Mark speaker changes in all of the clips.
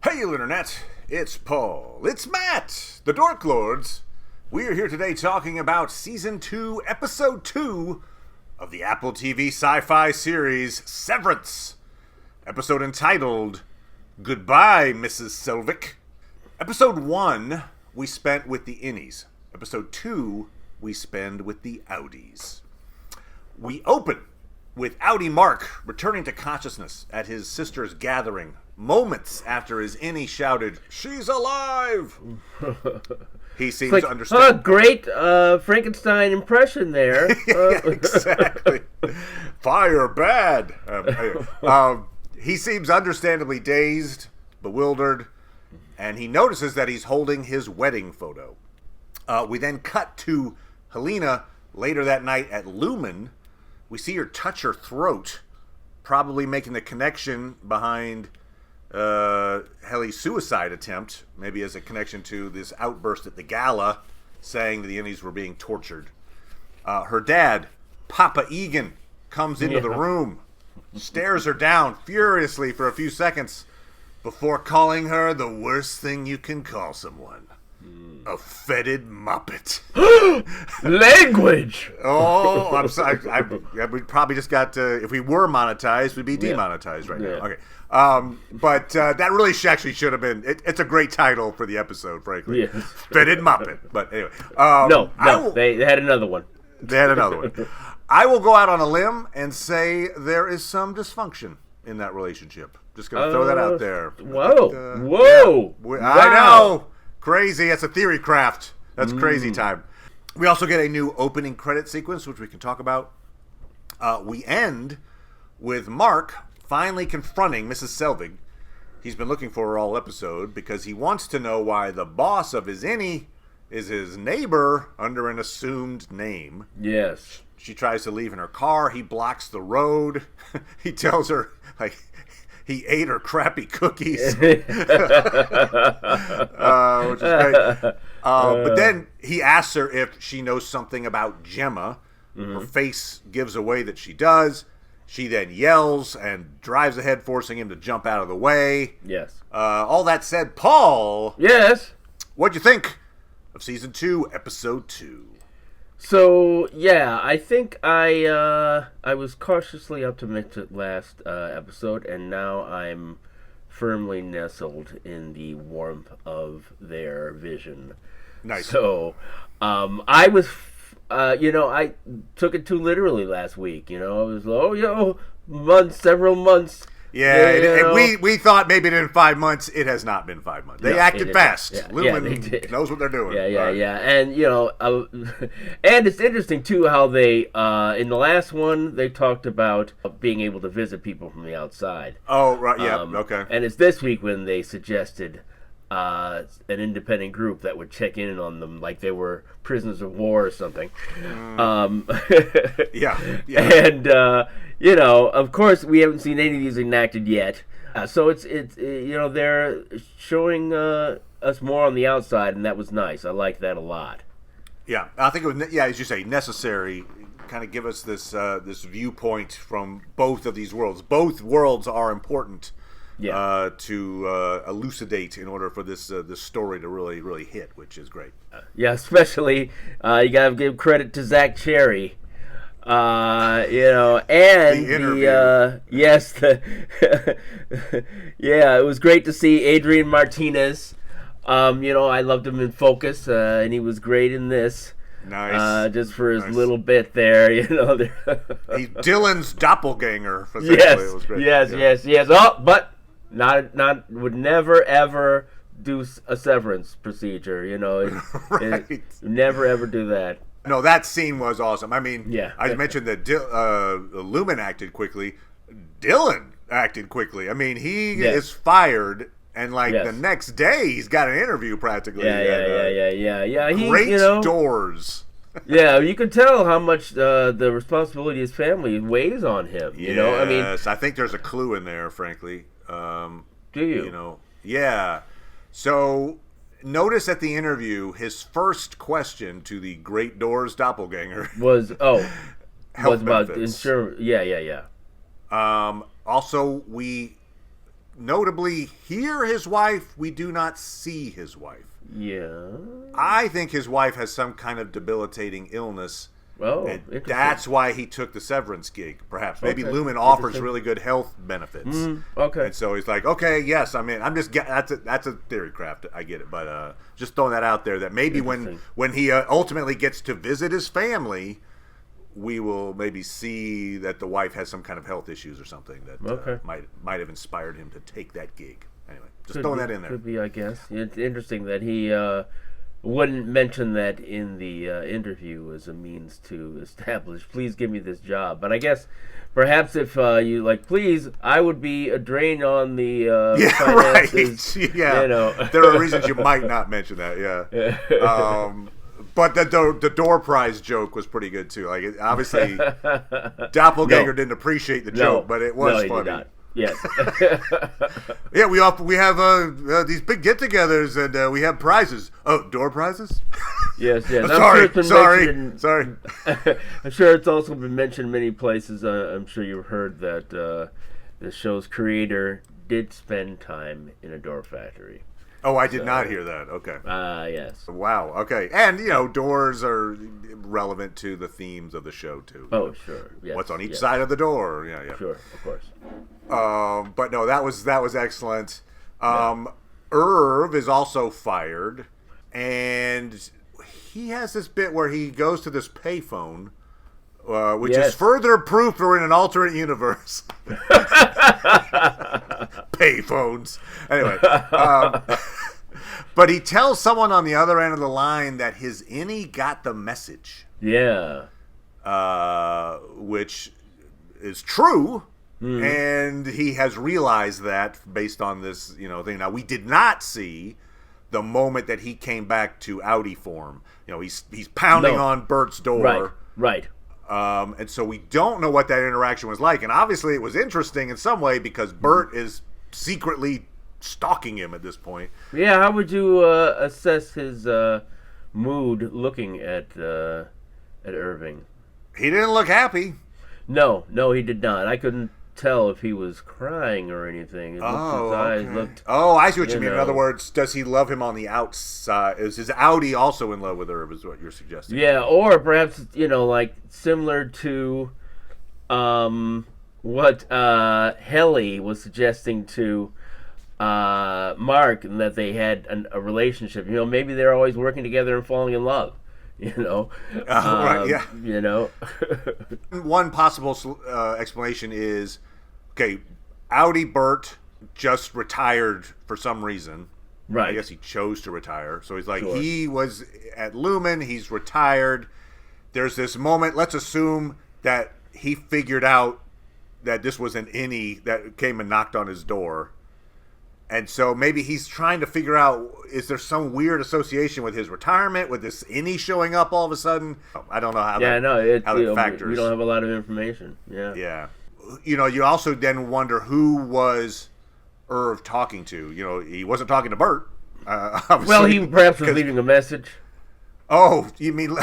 Speaker 1: Hey, Internet! It's Paul. It's Matt, the Dork Lords. We are here today talking about Season 2, Episode 2 of the Apple TV sci-fi series Severance. Episode entitled, Goodbye, Mrs. Selvig. Episode 1, we spent with the innies. Episode 2, we spend with the outies. We open with Outie Mark returning to consciousness at his sister's gathering, moments after his innie shouted, "She's alive!" He seems to understand.
Speaker 2: Great Frankenstein impression there.
Speaker 1: Yeah, exactly. Fire bad. He seems understandably dazed, bewildered, and he notices that he's holding his wedding photo. We then cut to Helena later that night at Lumen. We see her touch her throat, probably making the connection behind Helly's suicide attempt, maybe as a connection to this outburst at the gala, saying that the innies were being tortured. Her dad, Papa Egan, comes into the room, stares her down furiously for a few seconds before calling her the worst thing you can call someone. A fetid muppet.
Speaker 2: Language!
Speaker 1: Oh, I'm sorry. We probably just got to, if we were monetized, we'd be demonetized right now. Okay. But that really actually should have been, it's a great title for the episode, frankly.
Speaker 2: Yes.
Speaker 1: Fetid muppet. But anyway.
Speaker 2: They had another one.
Speaker 1: They had another one. I will go out on a limb and say there is some dysfunction in that relationship. Just going to throw that out there.
Speaker 2: Whoa.
Speaker 1: Yeah, I know. Crazy. That's a theory craft. That's crazy time. We also get a new opening credit sequence, which we can talk about. We end with Mark finally confronting Mrs. Selvig. He's been looking for her all episode because he wants to know why the boss of his innie is his neighbor under an assumed name.
Speaker 2: Yes.
Speaker 1: She tries to leave in her car. He blocks the road. He tells her, like, he ate her crappy cookies. Which is great. But then he asks her if she knows something about Gemma. Her face gives away that she does. She then yells and drives ahead, forcing him to jump out of the way.
Speaker 2: Yes.
Speaker 1: All that said, Paul.
Speaker 2: Yes.
Speaker 1: What'd you think of Season 2, Episode 2?
Speaker 2: So, yeah, I think I was cautiously optimistic last episode, and now I'm firmly nestled in the warmth of their vision.
Speaker 1: Nice.
Speaker 2: So, I was, I took it too literally last week. I was, several months.
Speaker 1: Yeah, we thought maybe it in 5 months. It has not been 5 months. They acted fast. Lumen knows what they're doing.
Speaker 2: Yeah. And, and it's interesting, too, how they, in the last one, they talked about being able to visit people from the outside.
Speaker 1: Oh, right, yeah, okay.
Speaker 2: And it's this week when they suggested an independent group that would check in on them like they were prisoners of war or something.
Speaker 1: Yeah.
Speaker 2: And, of course, we haven't seen any of these enacted yet. So it's they're showing us more on the outside, and that was nice. I like that a lot.
Speaker 1: Yeah, I think it was, as you say, necessary. Kind of give us this this viewpoint from both of these worlds. Both worlds are important. Yeah. To elucidate in order for this story to really hit, which is great.
Speaker 2: Especially you gotta give credit to Zach Cherry, and
Speaker 1: the interview.
Speaker 2: It was great to see Adrian Martinez. I loved him in Focus, and he was great in this.
Speaker 1: Nice.
Speaker 2: Just for his little bit there,
Speaker 1: He's Dylan's doppelganger.
Speaker 2: Yes.
Speaker 1: It was great.
Speaker 2: Yes. Oh, but. Not would never ever do a severance procedure,
Speaker 1: Right.
Speaker 2: Never ever do that.
Speaker 1: No, that scene was awesome. I mean, I mentioned that Lumen acted quickly. Dylan acted quickly. I mean, he is fired, and the next day he's got an interview practically.
Speaker 2: Yeah.
Speaker 1: Great doors.
Speaker 2: Yeah, you can tell how much the responsibility of his family weighs on him.
Speaker 1: Yes, I think there's a clue in there, frankly.
Speaker 2: Do you?
Speaker 1: Yeah. So notice at the interview, his first question to the Great Doors doppelganger
Speaker 2: was
Speaker 1: about
Speaker 2: insurance. Yeah.
Speaker 1: Also, we notably hear his wife. We do not see his wife.
Speaker 2: Yeah.
Speaker 1: I think his wife has some kind of debilitating illness.
Speaker 2: Oh,
Speaker 1: and that's why he took the Severance gig, perhaps. Maybe
Speaker 2: Okay.
Speaker 1: Lumen offers really good health benefits.
Speaker 2: Okay.
Speaker 1: And so he's like, okay, yes, I'm in. I'm just that's a theory craft. I get it, but just throwing that out there that maybe when he ultimately gets to visit his family, we will maybe see that the wife has some kind of health issues or something that might have inspired him to take that gig. Anyway, just throwing that in there.
Speaker 2: Could be, I guess. It's interesting that he wouldn't mention that in the interview as a means to establish, please give me this job. But I guess perhaps if you like, please, I would be a drain on the finances.
Speaker 1: Right. Yeah,
Speaker 2: you know.
Speaker 1: There are reasons you might not mention that. Yeah. But the door prize joke was pretty good too. Like obviously, Doppelganger didn't appreciate the joke, but it was funny. Did not.
Speaker 2: Yes.
Speaker 1: Yeah, we have these big get-togethers and we have prizes. Oh, door prizes?
Speaker 2: Yes.
Speaker 1: Sorry.
Speaker 2: I'm sure it's also been mentioned many places. I'm sure you've heard that the show's creator did spend time in a door factory.
Speaker 1: Oh, I did not hear that. Okay.
Speaker 2: Yes.
Speaker 1: Wow. Okay. And, doors are relevant to the themes of the show, too.
Speaker 2: Oh, sure. Yes.
Speaker 1: What's on each side of the door. Yeah.
Speaker 2: Sure, of course.
Speaker 1: But no, that was excellent. Irv is also fired, and he has this bit where he goes to this payphone, which is further proof we're in an alternate universe. Payphones. Anyway, but he tells someone on the other end of the line that his innie got the message.
Speaker 2: Yeah.
Speaker 1: Which is true. And he has realized that based on this, thing. Now, we did not see the moment that he came back to Audi form. He's pounding on Bert's door.
Speaker 2: Right.
Speaker 1: And so we don't know what that interaction was like. And obviously it was interesting in some way because Bert is secretly stalking him at this point.
Speaker 2: Yeah, how would you assess his mood looking at Irving?
Speaker 1: He didn't look happy.
Speaker 2: No, he did not. I couldn't tell if he was crying or anything. His eyes looked.
Speaker 1: Oh, I see what you mean. In other words, does he love him on the outside? Is his Audi also in love with Irv? Is what you're suggesting?
Speaker 2: Yeah, or perhaps like similar to what Helly was suggesting to Mark, and that they had a relationship. Maybe they're always working together and falling in love.
Speaker 1: Right, yeah. One possible explanation is, okay, Audi Bert just retired for some reason.
Speaker 2: Right.
Speaker 1: I guess he chose to retire. So he's like, he was at Lumen, he's retired. There's this moment, let's assume that he figured out that this was an innie that came and knocked on his door. And so maybe he's trying to figure out, is there some weird association with his retirement, with this innie showing up all of a sudden? I don't know how that factors.
Speaker 2: We don't have a lot of information. Yeah.
Speaker 1: Yeah. You also then wonder who was Irv talking to. He wasn't talking to Bert.
Speaker 2: Well, he perhaps was leaving a message.
Speaker 1: Oh, you mean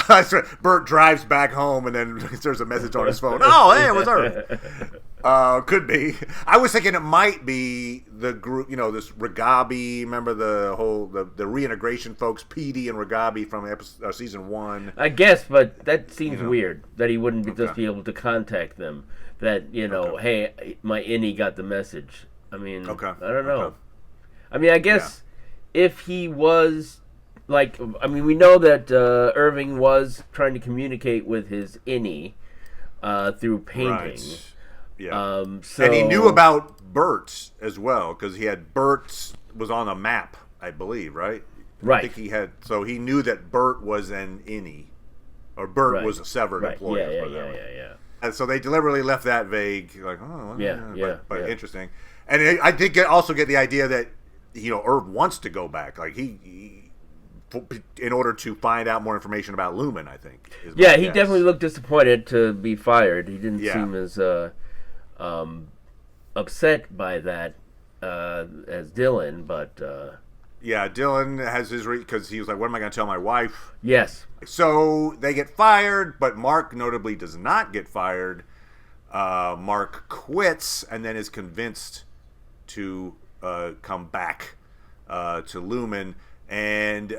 Speaker 1: Bert drives back home and then there's a message on his phone. Oh, hey, it was Irv. Could be. I was thinking it might be the group, this Ragabi. Remember the reintegration folks, PD and Ragabi from season 1.
Speaker 2: I guess, but that seems weird that he wouldn't just be able to contact them. That hey, my innie got the message. I mean, I don't know.
Speaker 1: Okay.
Speaker 2: I mean, I guess if he was we know that Irving was trying to communicate with his innie through painting. Right.
Speaker 1: Yeah. And he knew about Bert's as well because he had Bert's was on a map, I believe, right?
Speaker 2: Right.
Speaker 1: I think he had, so he knew that Bert was an innie, or Bert was a severed employee.
Speaker 2: Yeah.
Speaker 1: And so they deliberately left that vague, like, but interesting. And I did also get the idea that Irv wants to go back, like he in order to find out more information about Lumen. I think.
Speaker 2: He definitely looked disappointed to be fired. He didn't seem as upset by that as Dylan, but
Speaker 1: Dylan has his because he was like, what am I going to tell my wife?
Speaker 2: Yes.
Speaker 1: So they get fired, but Mark notably does not get fired. Mark quits and then is convinced to come back to Lumen, and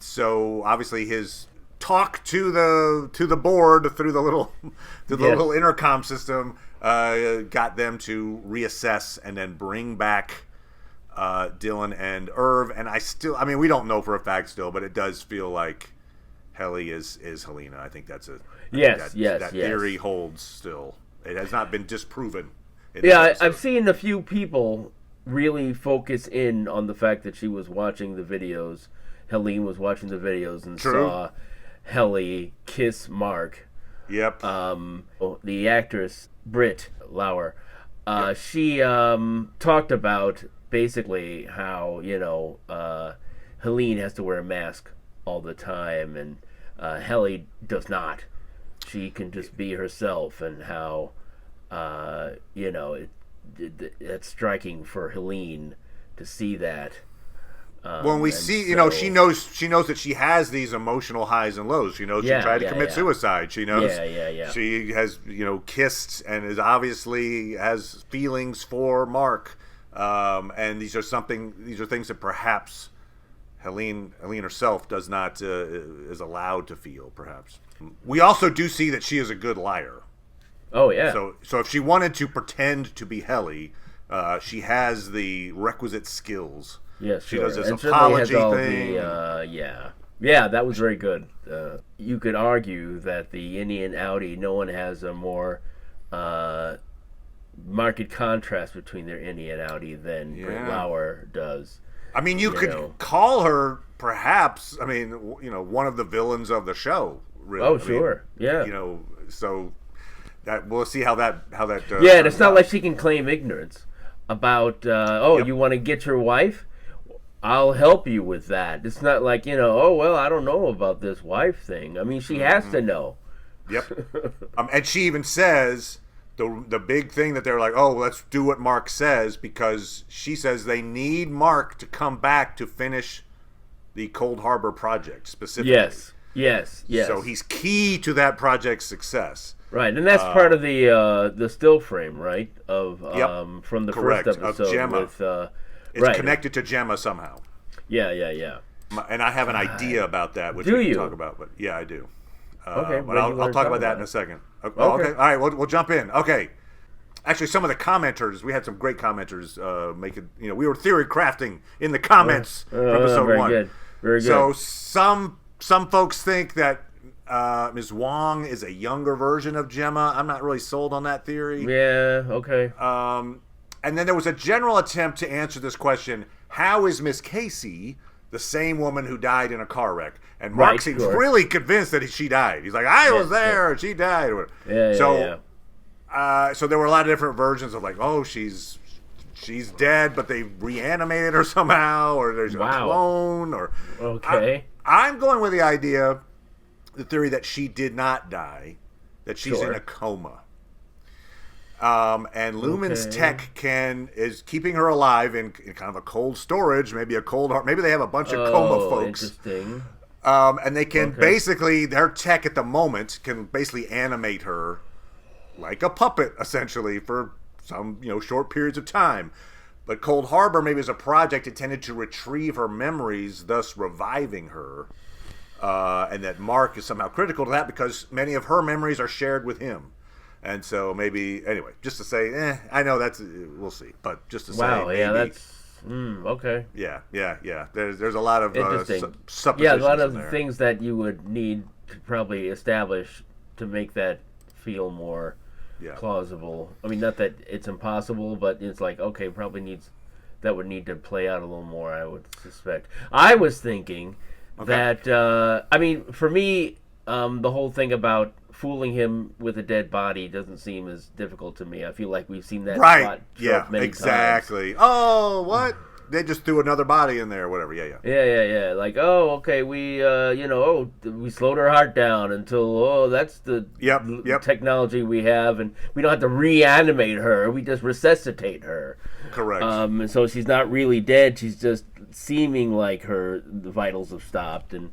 Speaker 1: so obviously his talk to the board through the little intercom system got them to reassess and then bring back Dylan and Irv. And I mean, we don't know for a fact still, but it does feel like Helly is Helena. I think that's that theory holds still. It has not been disproven.
Speaker 2: Yeah, I've seen a few people really focus in on the fact that she was watching the videos. Helene was watching the videos and saw Helly kiss Mark.
Speaker 1: Yep.
Speaker 2: The actress Britt Lauer, she talked about basically how Helene has to wear a mask all the time, and Helly does not. She can just be herself, and how it's striking for Helene to see that.
Speaker 1: When we see, she knows that she has these emotional highs and lows. She knows she tried to commit suicide. She knows she has, kissed and is obviously has feelings for Mark. And these are things that perhaps Helene herself does not is allowed to feel. Perhaps we also do see that she is a good liar.
Speaker 2: Oh yeah.
Speaker 1: So if she wanted to pretend to be Helly, she has the requisite skills.
Speaker 2: Yes,
Speaker 1: she
Speaker 2: sure.
Speaker 1: does this
Speaker 2: and
Speaker 1: apology
Speaker 2: thing. Yeah, that was very good. You could argue that the Indian Audi, no one has a more marked contrast between their Indian Audi than Britt Lauer does.
Speaker 1: I mean, you could call her perhaps. I mean, one of the villains of the show. Really.
Speaker 2: Oh, sure. Yeah.
Speaker 1: So that we'll see how that.
Speaker 2: Yeah, and it's not like she can claim ignorance about. You want to get your wife? I'll help you with that. It's not like, I don't know about this wife thing. I mean, she has to know.
Speaker 1: Yep. And she even says the big thing that they're like, let's do what Mark says, because she says they need Mark to come back to finish the Cold Harbor project specifically.
Speaker 2: Yes.
Speaker 1: So he's key to that project's success.
Speaker 2: Right, and that's part of the still frame, right? Of from the first episode
Speaker 1: of Gemma.
Speaker 2: With
Speaker 1: it's connected to Gemma somehow.
Speaker 2: Yeah.
Speaker 1: And I have an idea about that, which
Speaker 2: we
Speaker 1: can
Speaker 2: you?
Speaker 1: talk about. But yeah, I do.
Speaker 2: Okay,
Speaker 1: but I'll talk about that in a second. Okay. All right, we'll jump in. Okay. Actually, some of the commenters, we had some great commenters making. We were theory crafting in the comments for episode 1.
Speaker 2: Very good.
Speaker 1: So some folks think that Ms. Wong is a younger version of Gemma. I'm not really sold on that theory.
Speaker 2: Yeah. Okay.
Speaker 1: And then there was a general attempt to answer this question: how is Miss Casey the same woman who died in a car wreck? And Mark seems really convinced that she died. He's like, I was there, she died. So there were a lot of different versions of she's dead, but they reanimated her somehow, or there's a clone, or I'm going with the theory that she did not die, that she's in a coma. And Lumen's tech is keeping her alive in kind of a cold storage, maybe a cold heart. Maybe they have a bunch of coma folks.
Speaker 2: Interesting.
Speaker 1: And they can basically, their tech at the moment can basically animate her like a puppet, essentially, for some short periods of time. But Cold Harbor maybe is a project intended to retrieve her memories, thus reviving her. And that Mark is somehow critical to that because many of her memories are shared with him. And so maybe, anyway, just to say, I know we'll see. But just to say, maybe,
Speaker 2: that's, okay.
Speaker 1: Yeah. There's a lot of suppositions.
Speaker 2: Yeah, a lot of things that you would need to probably establish to make that feel more plausible. I mean, not that it's impossible, but it's like, okay, that would need to play out a little more, I would suspect. I was thinking that, for me, the whole thing about fooling him with a dead body doesn't seem as difficult to me. I feel like we've seen that plot many times.
Speaker 1: Oh, what? They just threw another body in there or whatever.
Speaker 2: Yeah. Like, okay, we we slowed her heart down until that's the technology we have, and we don't have to reanimate her. We just resuscitate her.
Speaker 1: Correct.
Speaker 2: And so she's not really dead. She's just seeming like the vitals have stopped, and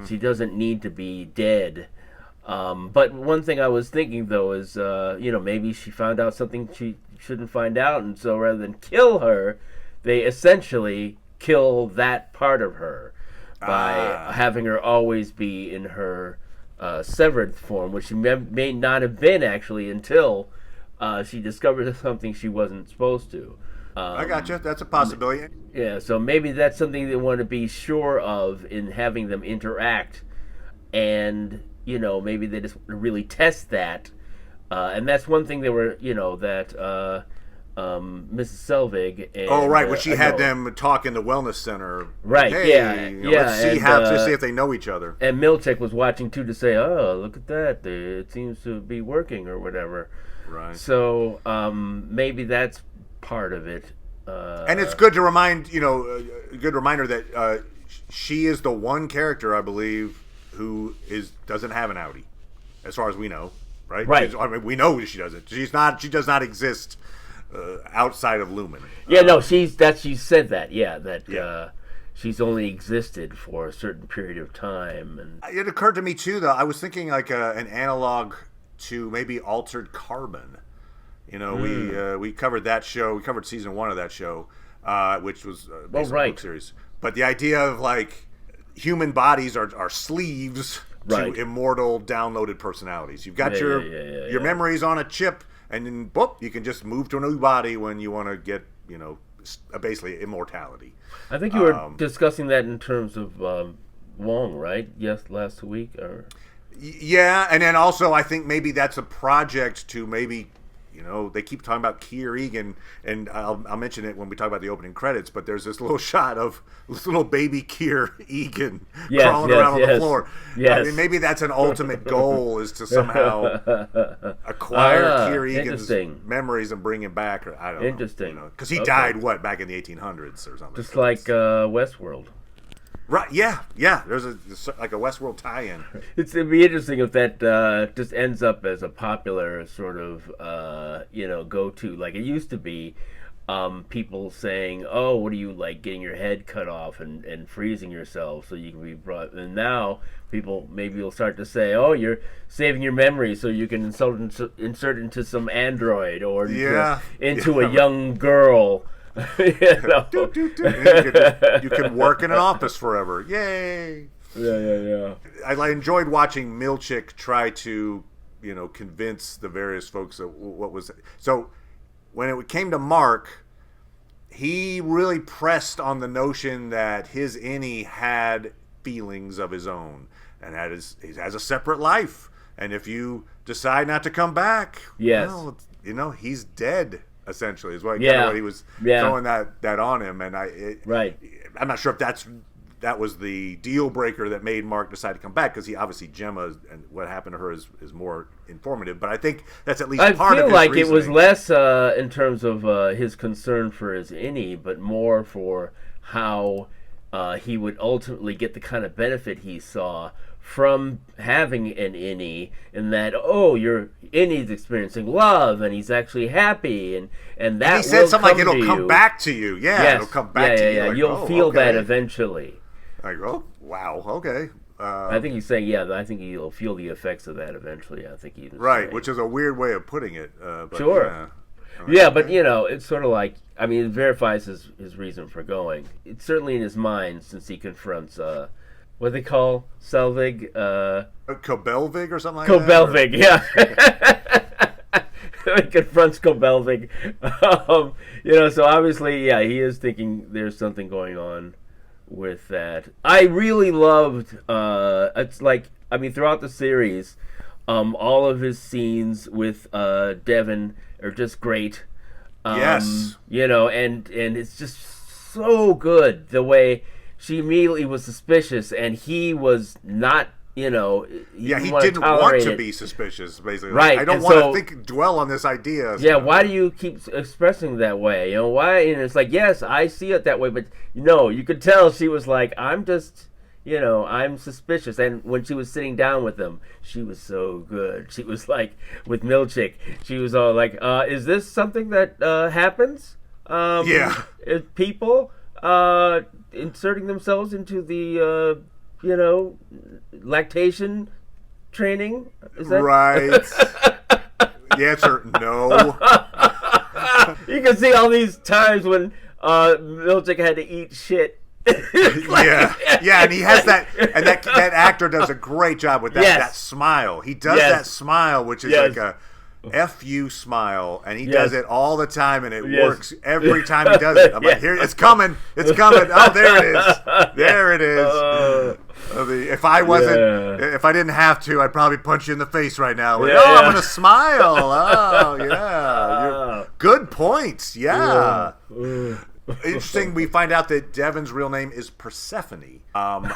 Speaker 2: she doesn't need to be dead. But one thing I was thinking, though, is, maybe she found out something she shouldn't find out, and so rather than kill her, they essentially kill that part of her by having her always be in her severed form, which she may not have been actually until she discovered something she wasn't supposed to.
Speaker 1: I gotcha. That's a possibility.
Speaker 2: Yeah, so maybe that's something they want to be sure of in having them interact, and maybe they just really test that, and that's one thing they were, that Mrs. Selvig. And,
Speaker 1: when she had them talk in the wellness center.
Speaker 2: Right.
Speaker 1: Hey, let's see see if they know each other.
Speaker 2: And Milchick was watching too to say, "Oh, look at that! It seems to be working," or whatever.
Speaker 1: Right.
Speaker 2: So maybe that's part of it.
Speaker 1: And it's good to remind, a good reminder that she is the one character, I believe, who doesn't have an Audi, as far as we know, right?
Speaker 2: Right.
Speaker 1: I mean, we know she doesn't. She does not exist outside of Lumen.
Speaker 2: Yeah, no, she said that. Yeah, that she's only existed for a certain period of time. And
Speaker 1: it occurred to me too, though. I was thinking like an analog to maybe Altered Carbon. We covered that show. We covered season 1 of that show, which was based on the book series. But the idea of like human bodies are sleeves to immortal downloaded personalities. You've got your memories on a chip, and then boop, you can just move to a new body when you want to get basically immortality.
Speaker 2: I think you were discussing that in terms of Wong, right? Yes, last week or.
Speaker 1: Yeah, and then also I think maybe that's a project to maybe. They keep talking about Keir Egan, and I'll mention it when we talk about the opening credits, but there's this little shot of this little baby Keir Egan crawling around on the floor.
Speaker 2: Yes.
Speaker 1: I mean, maybe that's an ultimate goal, is to somehow acquire Keir Egan's memories and bring him back. I don't know.
Speaker 2: Interesting.
Speaker 1: Because he died, back in the 1800s or something.
Speaker 2: Just like Westworld.
Speaker 1: Right, yeah. There's like a Westworld tie-in.
Speaker 2: It'd be interesting if that just ends up as a popular sort of, go-to, like it used to be. People saying, "Oh, what are you like, getting your head cut off and freezing yourself so you can be brought?" And now people maybe will start to say, "Oh, you're saving your memory so you can insert into some android or into a young girl." You
Speaker 1: can work in an office forever. Yay!
Speaker 2: Yeah.
Speaker 1: I enjoyed watching Milchick try to, convince the various folks of what was. So when it came to Mark, he really pressed on the notion that his innie had feelings of his own and he has a separate life. And if you decide not to come back, he's dead. Essentially, is what he was throwing that on him, and I'm not sure if that was the deal breaker that made Mark decide to come back, because he obviously Gemma and what happened to her is more informative. But I think that's at least part of his reasoning.
Speaker 2: It was less in terms of his concern for his innie, but more for how he would ultimately get the kind of benefit he saw from having an innie, in that your innie's experiencing love and he's actually happy, and that
Speaker 1: he said something like it'll come back to you. It'll come back to you.
Speaker 2: Yeah.
Speaker 1: Like,
Speaker 2: you'll feel that eventually.
Speaker 1: Like, oh wow, okay.
Speaker 2: I think he's saying, I think he'll feel the effects of that eventually. I think he's
Speaker 1: right, which is a weird way of putting it. But,
Speaker 2: sure. Yeah, but it's sort of like, it verifies his reason for going. It's certainly in his mind, since he confronts what they call Selvig,
Speaker 1: Kobelvig or something like
Speaker 2: Kobelvig, yeah. He confronts Kobelvig. So obviously, he is thinking there's something going on with that. I really loved, it's like, throughout the series, all of his scenes with Devon are just great.
Speaker 1: Yes.
Speaker 2: And it's just so good the way she immediately was suspicious, and he was not, he didn't want to
Speaker 1: be suspicious, basically.
Speaker 2: Right.
Speaker 1: Like, I don't want to dwell on this idea.
Speaker 2: Yeah, why do you keep expressing that way? Why? And it's like, yes, I see it that way, but, you could tell she was like, I'm just, I'm suspicious. And when she was sitting down with him, she was so good. She was like, with Milchick, she was all like, is this something that happens? Is people inserting themselves into the lactation training? Is that
Speaker 1: right? The answer, no.
Speaker 2: You can see all these times when Milchick had to eat shit.
Speaker 1: Yeah, and he has that, and that actor does a great job with that that smile. He does that smile, which is like a F-U smile, and he does it all the time, and it works every time he does it. I'm like, here, it's coming. Oh, there it is. There it is. If I didn't have to, I'd probably punch you in the face right now. Like, I'm gonna smile. Oh, yeah. Good points. Yeah. Interesting. We find out that Devon's real name is Persephone. And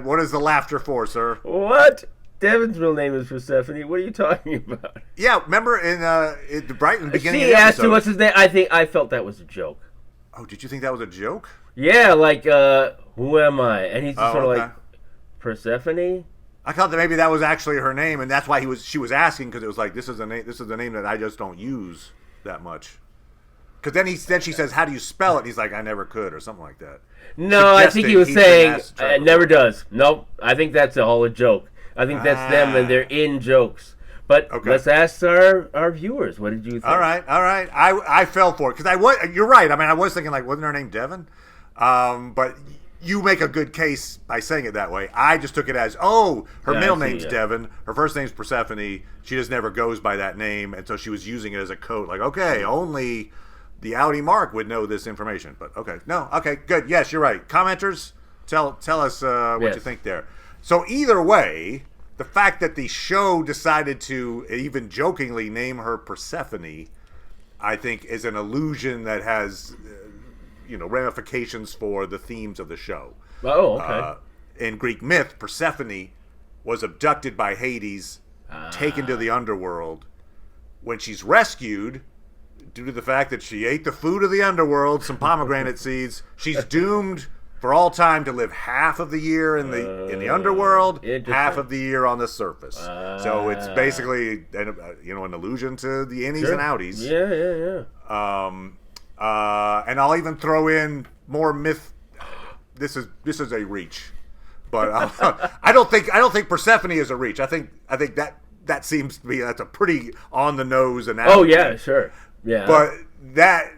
Speaker 1: what is the laughter for, sir?
Speaker 2: What? Devon's real name is Persephone. What are you talking about?
Speaker 1: Yeah, remember in the Brighton beginning
Speaker 2: she
Speaker 1: of the
Speaker 2: asked
Speaker 1: episode,
Speaker 2: him what's his name. I felt that was a joke.
Speaker 1: Oh, did you think that was a joke?
Speaker 2: Yeah, like who am I? And he's just sort of like Persephone.
Speaker 1: I thought that maybe that was actually her name, and that's why she was asking, because it was like, this is a name that I just don't use that much. Because then she says, how do you spell it? And he's like, I never could, or something like that.
Speaker 2: No, I think he was saying it never does. Nope, I think that's all a joke. I think that's them, and they're in jokes. But let's ask our viewers. What did you think?
Speaker 1: All right. I fell for it because you're right. I mean, I was thinking like, wasn't her name Devon? But you make a good case by saying it that way. I just took it as, her middle name's Devon. Her first name's Persephone. She just never goes by that name, and so she was using it as a code. Like, only the Audi Mark would know this information. But good. Yes, you're right. Commenters, tell us what you think there. So either way, the fact that the show decided to even jokingly name her Persephone, I think, is an allusion that has, ramifications for the themes of the show.
Speaker 2: Oh, okay.
Speaker 1: In Greek myth, Persephone was abducted by Hades, taken to the underworld. When she's rescued, due to the fact that she ate the food of the underworld, some pomegranate seeds, she's doomed for all time to live half of the year in the underworld, half of the year on the surface. So it's basically an allusion to the innies and outies.
Speaker 2: Yeah.
Speaker 1: And I'll even throw in more myth. This is a reach, but I don't think Persephone is a reach. I think that seems to be that's a pretty on the nose analogy.
Speaker 2: Oh yeah, sure, yeah.
Speaker 1: But that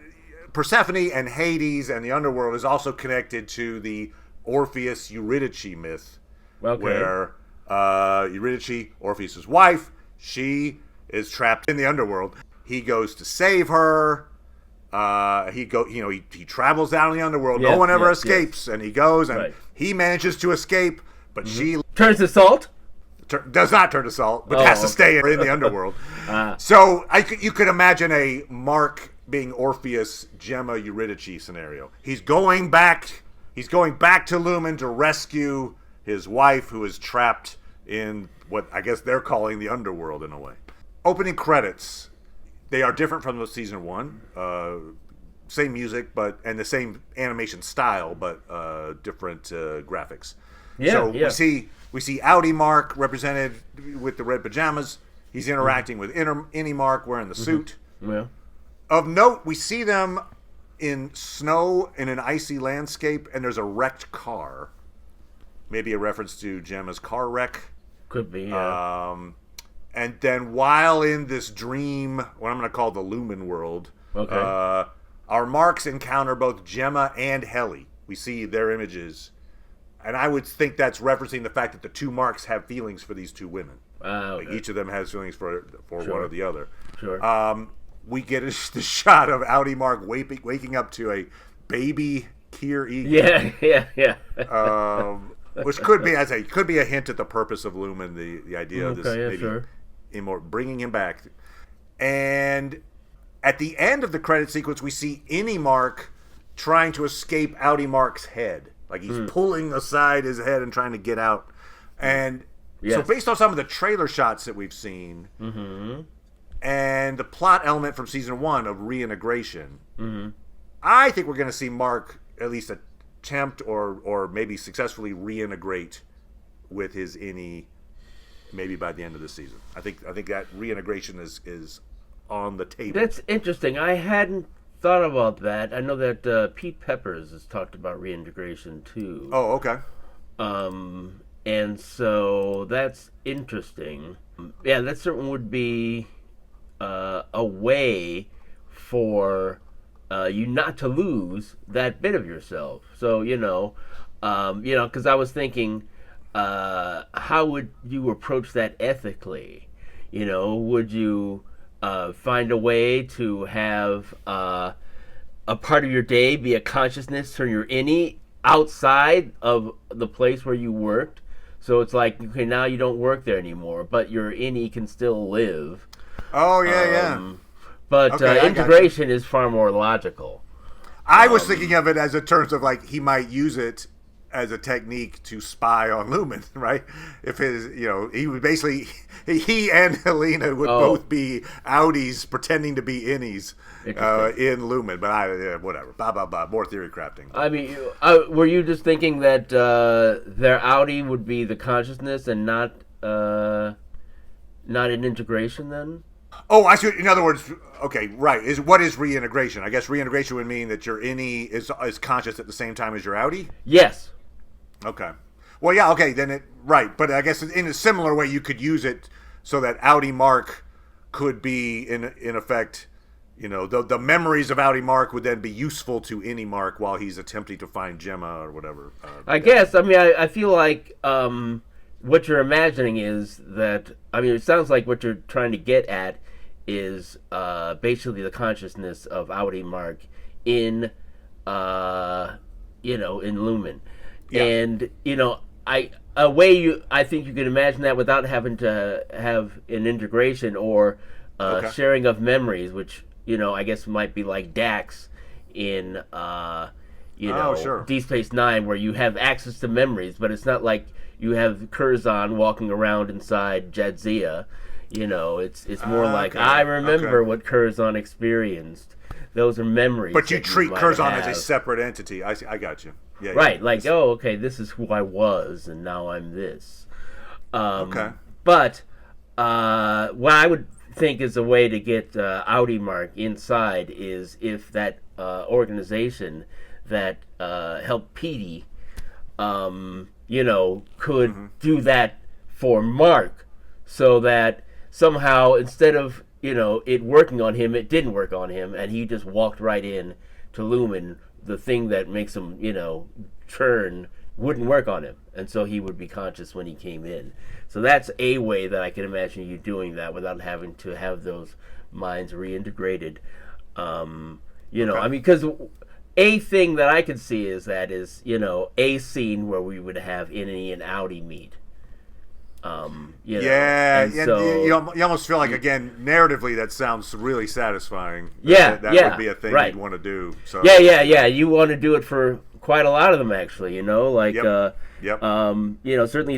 Speaker 1: Persephone and Hades and the underworld is also connected to the Orpheus Eurydice myth, where Eurydice, Orpheus' wife, she is trapped in the underworld. He goes to save her. He travels down in the underworld. No one ever escapes, and he goes and he manages to escape, but she
Speaker 2: turns to salt.
Speaker 1: Does not turn to salt, but has to stay in the underworld. So you could imagine a Mark being Orpheus, Gemma, Eurydice scenario. He's going back to Lumen to rescue his wife, who is trapped in what I guess they're calling the underworld in a way. Opening credits. They are different from the season one. Same music, and the same animation style, but different graphics. We see Audi Mark represented with the red pajamas. He's interacting with Innie Mark wearing the suit.
Speaker 2: Yeah.
Speaker 1: Of note, we see them in snow in an icy landscape, and there's a wrecked car. Maybe a reference to Gemma's car wreck.
Speaker 2: Could be, yeah.
Speaker 1: And then while in this dream, what I'm going to call the Lumen world, our Marks encounter both Gemma and Heli. We see their images. And I would think that's referencing the fact that the two Marks have feelings for these two women. Like each of them has feelings for one or the other.
Speaker 2: Sure.
Speaker 1: We get the shot of Audi Mark waking up to a baby Kier Egan.
Speaker 2: Yeah.
Speaker 1: Which could be a hint at the purpose of Lumen, the idea of this bringing him back. And at the end of the credit sequence, we see Innie Mark trying to escape Audi Mark's head. Like he's pulling aside his head and trying to get out. And so based on some of the trailer shots that we've seen, and the plot element from season one of reintegration, I think we're going to see Mark at least attempt or maybe successfully reintegrate with his Innie maybe by the end of the season. I think that reintegration is on the table.
Speaker 2: That's interesting. I hadn't thought about that. I know that Pete Peppers has talked about reintegration too.
Speaker 1: Oh, okay.
Speaker 2: And so that's interesting. Yeah, that certainly would be a way for you not to lose that bit of yourself. So because I was thinking, how would you approach that ethically? Would you find a way to have a part of your day be a consciousness from your innie outside of the place where you worked? So it's like, okay, now you don't work there anymore, but your innie can still live.
Speaker 1: Oh, yeah.
Speaker 2: But
Speaker 1: Okay,
Speaker 2: integration is far more logical.
Speaker 1: I was thinking of it as in terms of like he might use it as a technique to spy on Lumen, right? If he would basically, he and Helena would both be outies pretending to be innies in Lumen. But whatever, blah, blah, blah, more theory crafting.
Speaker 2: I mean, were you just thinking that their outie would be the consciousness and not an integration then?
Speaker 1: Oh, I see. In other words, okay, right. What is reintegration? I guess reintegration would mean that your innie is conscious at the same time as your outie?
Speaker 2: Yes.
Speaker 1: Okay. Well, yeah, okay, then right. But I guess in a similar way, you could use it so that outie Mark could be, in effect, the memories of outie Mark would then be useful to innie Mark while he's attempting to find Gemma or whatever.
Speaker 2: I guess. I mean, I feel like what you're imagining is that, it sounds like what you're trying to get at is basically the consciousness of outie Mark in Lumen. Yeah. And I think you can imagine that without having to have an integration or sharing of memories, which I guess might be like Dax in
Speaker 1: sure.
Speaker 2: Deep Space Nine, where you have access to memories, but it's not like you have Curzon walking around inside Jadzia. It's more like, I remember what Curzon experienced. Those are memories.
Speaker 1: But you treat Curzon as a separate entity. I got you. Yeah,
Speaker 2: right. Like, okay, this is who I was, and now I'm this.
Speaker 1: Okay.
Speaker 2: But what I would think is a way to get outie Mark inside is if that organization that helped Petey, could do that for Mark, so that somehow instead of it working on him, it didn't work on him, and he just walked right in to Lumen. The thing that makes him churn wouldn't work on him, and so he would be conscious when he came in. So that's a way that I can imagine you doing that without having to have those minds reintegrated. Because a thing that I could see is a scene where we would have innie and outie meet.
Speaker 1: So, you almost feel like, again, narratively, that sounds really satisfying.
Speaker 2: That
Speaker 1: would be a thing
Speaker 2: right.
Speaker 1: you'd want to do. So.
Speaker 2: Yeah. You want to do it for quite a lot of them, actually. Certainly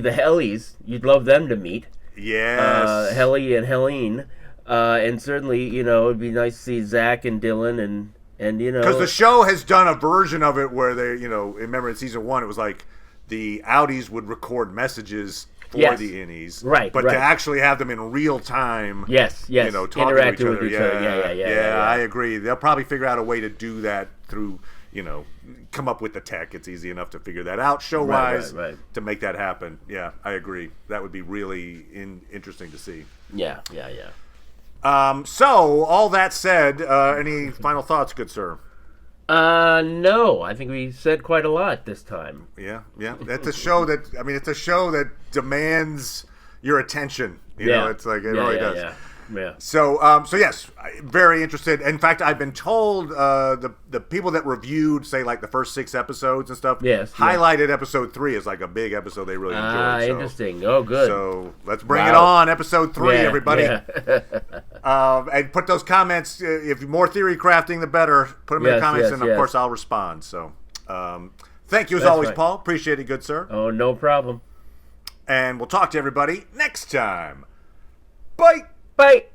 Speaker 2: the Hellies, you'd love them to meet.
Speaker 1: Yes.
Speaker 2: Helly and Helene, and certainly it'd be nice to see Zach and Dylan and
Speaker 1: because the show has done a version of it where they remember in season 1 it was like the outies would record messages for the innies,
Speaker 2: right?
Speaker 1: But to actually have them in real time,
Speaker 2: talking
Speaker 1: interacting
Speaker 2: with each other.
Speaker 1: Yeah, I agree. They'll probably figure out a way to do that through, come up with the tech. It's easy enough to figure that out show wise to make that happen. Yeah, I agree. That would be really interesting to see.
Speaker 2: Yeah.
Speaker 1: So all that said, any final thoughts, good sir?
Speaker 2: No, I think we said quite a lot this time.
Speaker 1: Yeah. That's a show it's a show that demands your attention. It's like it really does.
Speaker 2: Yeah.
Speaker 1: So yes, very interested. In fact, I've been told the people that reviewed, say, like the first 6 episodes and stuff, highlighted episode 3 as like a big episode they really enjoyed.
Speaker 2: Interesting. Oh, good.
Speaker 1: So let's bring it on, episode 3, everybody.
Speaker 2: Yeah.
Speaker 1: And put those comments. If more theory crafting, the better. Put them in the comments, and of course I'll respond. So thank you as always, Paul. Appreciate it, good sir.
Speaker 2: Oh, no problem.
Speaker 1: And we'll talk to everybody next time. Bye.
Speaker 2: Bye.